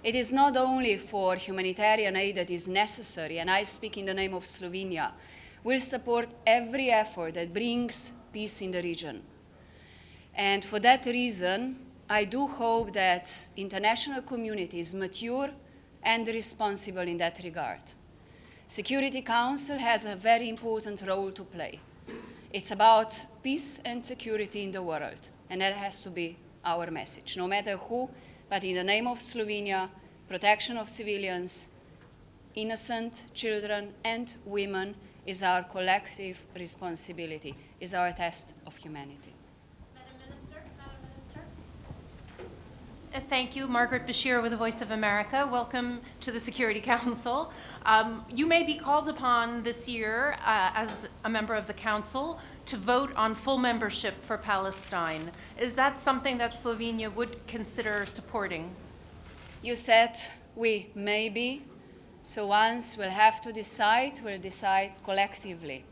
It is not only for humanitarian aid that is necessary, and I speak in the name of Slovenia. We'll support every effort that brings peace in the region. And for that reason, I do hope that international community is mature and responsible in that regard. Security Council has a very important role to play. It's about peace and security in the world, and that has to be our message, no matter who, but in the name of Slovenia, protection of civilians, innocent children and women is our collective responsibility, is our test of humanity. Thank you. Margaret Bashir with the Voice of America. Welcome to the Security Council. You may be called upon this year as a member of the Council to vote on full membership for Palestine. Is that something that Slovenia would consider supporting? You said we may be, so once we'll have to decide, we'll decide collectively.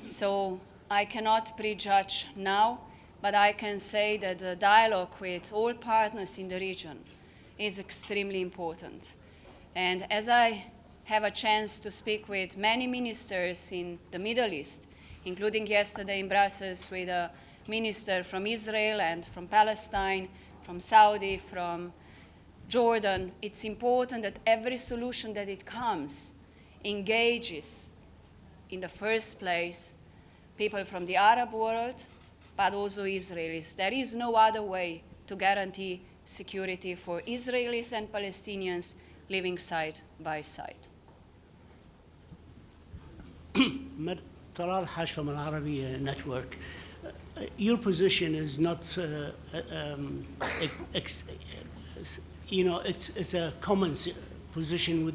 So I cannot prejudge now, but I can say that the dialogue with all partners in the region is extremely important. And as I have a chance to speak with many ministers in the Middle East, including yesterday in Brussels with a minister from Israel and from Palestine, from Saudi, from Jordan, it's important that every solution that it comes engages, in the first place, people from the Arab world, but also Israelis. There is no other way to guarantee security for Israelis and Palestinians living side by side. Talal Hash from Al Arabiya Network. Your position is not, it's a common position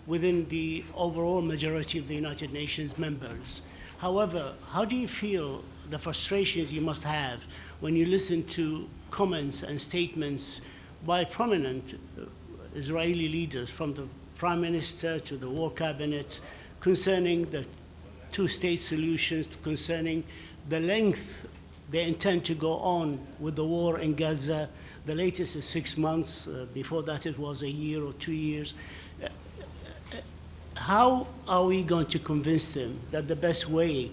within the overall majority of the United Nations members. However, how do you feel the frustrations you must have when you listen to comments and statements by prominent Israeli leaders, from the Prime Minister to the War Cabinet, concerning the two-state solutions, concerning the length they intend to go on with the war in Gaza? The latest is 6 months. Before that, it was a year or 2 years. How are we going to convince them that the best way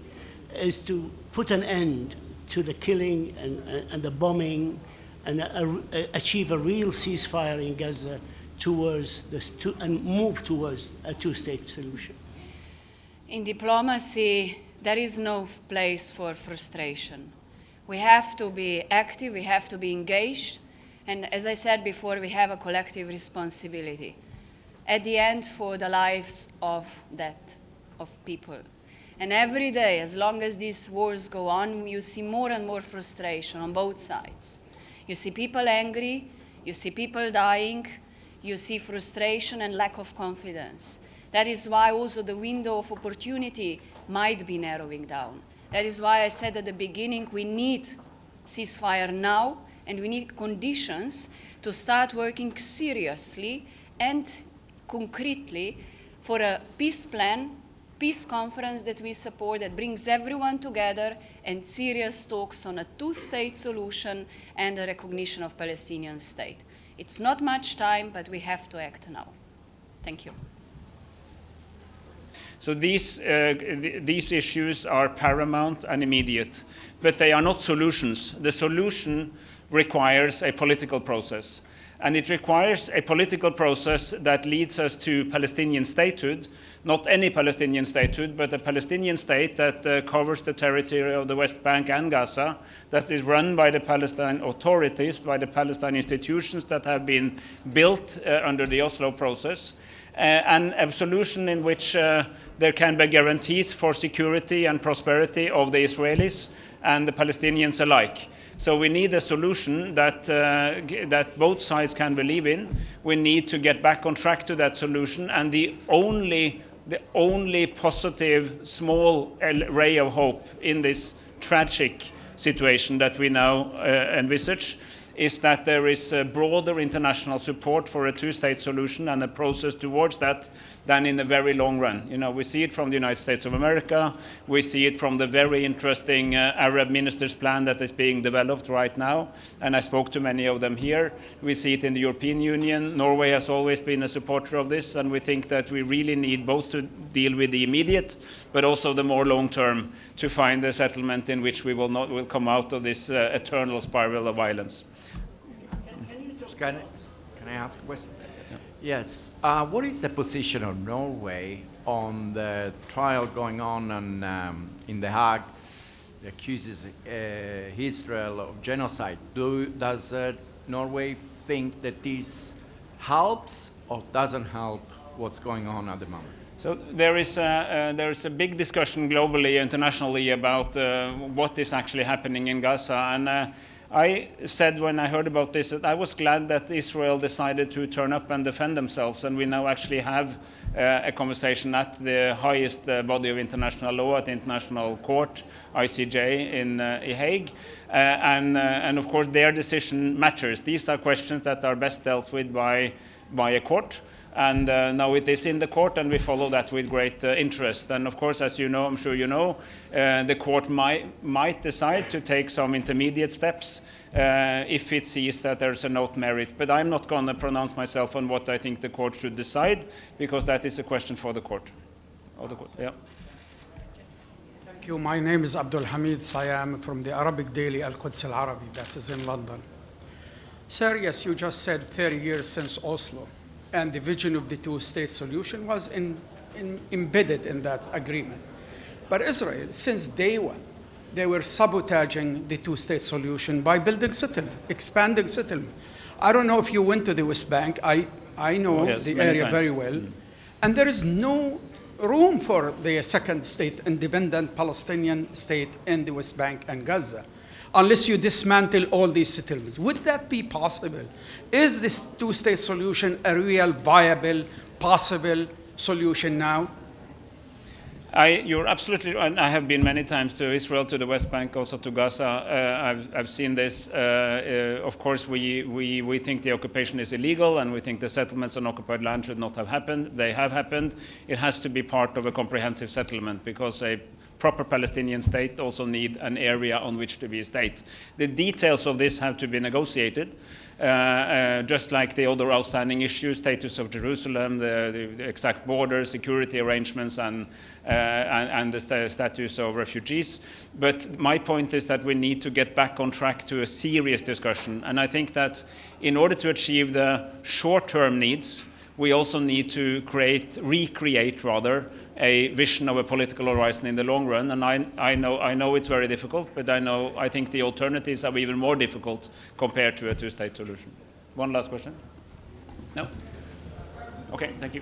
is to put an end to the killing and the bombing and achieve a real ceasefire in Gaza towards and move towards a two-state solution? In diplomacy, there is no place for frustration. We have to be active, we have to be engaged, and as I said before, we have a collective responsibility at the end for the lives of people. And every day, as long as these wars go on, you see more and more frustration on both sides. You see people angry, you see people dying, you see frustration and lack of confidence. That is why also the window of opportunity might be narrowing down. That is why I said at the beginning, we need ceasefire now, and we need conditions to start working seriously and concretely for a peace plan, peace conference that we support, that brings everyone together, and serious talks on a two-state solution and a recognition of Palestinian state. It's not much time, but we have to act now. Thank you. So these issues are paramount and immediate, but they are not solutions. The solution requires a political process. And it requires a political process that leads us to Palestinian statehood, not any Palestinian statehood, but a Palestinian state that covers the territory of the West Bank and Gaza, that is run by the Palestinian authorities, by the Palestinian institutions that have been built under the Oslo process, and a solution in which there can be guarantees for security and prosperity of the Israelis and the Palestinians alike. So we need a solution that both sides can believe in. We need to get back on track to that solution, and the only positive small ray of hope in this tragic situation that we now envisage is that there is broader international support for a two-state solution and a process towards that than in the very long run. You know, we see it from the United States of America, we see it from the very interesting Arab ministers' plan that is being developed right now, and I spoke to many of them here. We see it in the European Union. Norway has always been a supporter of this, and we think that we really need both to deal with the immediate, but also the more long-term, to find a settlement in which we will come out of this eternal spiral of violence. Can I ask a question? Yes. What is the position of Norway on the trial going on in The Hague that accuses Israel of genocide? Does Norway think that this helps or doesn't help what's going on at the moment? So there is a big discussion globally, internationally, about what is actually happening in Gaza. And I said when I heard about this that I was glad that Israel decided to turn up and defend themselves, and we now actually have a conversation at the highest body of international law, at the International Court, ICJ, in Hague. And of course their decision matters. These are questions that are best dealt with by a court. And now it is in the court, and we follow that with great interest. And of course, as you know, I'm sure you know, the court might decide to take some intermediate steps if it sees that there's a note merit. But I'm not going to pronounce myself on what I think the court should decide, because that is a question for the court. Yeah. Thank you. My name is Abdul Hamid Sayam from the Arabic daily Al-Quds Al-Arabi, that is in London. Sir, yes, you just said 30 years since Oslo, and the vision of the two-state solution was embedded in that agreement. But Israel, since day one, they were sabotaging the two-state solution by building settlement, expanding settlement. I don't know if you went to the West Bank. I know the area very well. And there is no room for the second state, independent Palestinian state in the West Bank and Gaza, unless you dismantle all these settlements. Would that be possible? Is this two-state solution a real viable, possible solution now? You're absolutely right. I have been many times to Israel, to the West Bank, also to Gaza. I've seen this. Of course, we think the occupation is illegal, and we think the settlements on occupied land should not have happened. They have happened. It has to be part of a comprehensive settlement, because a proper Palestinian state also need an area on which to be a state. The details of this have to be negotiated, just like the other outstanding issues, status of Jerusalem, the exact border, security arrangements, and the status of refugees. But my point is that we need to get back on track to a serious discussion. And I think that in order to achieve the short-term needs, we also need to recreate a vision of a political horizon in the long run. And I know it's very difficult, but I think the alternatives are even more difficult compared to a two-state solution. One last question? No? Okay, thank you.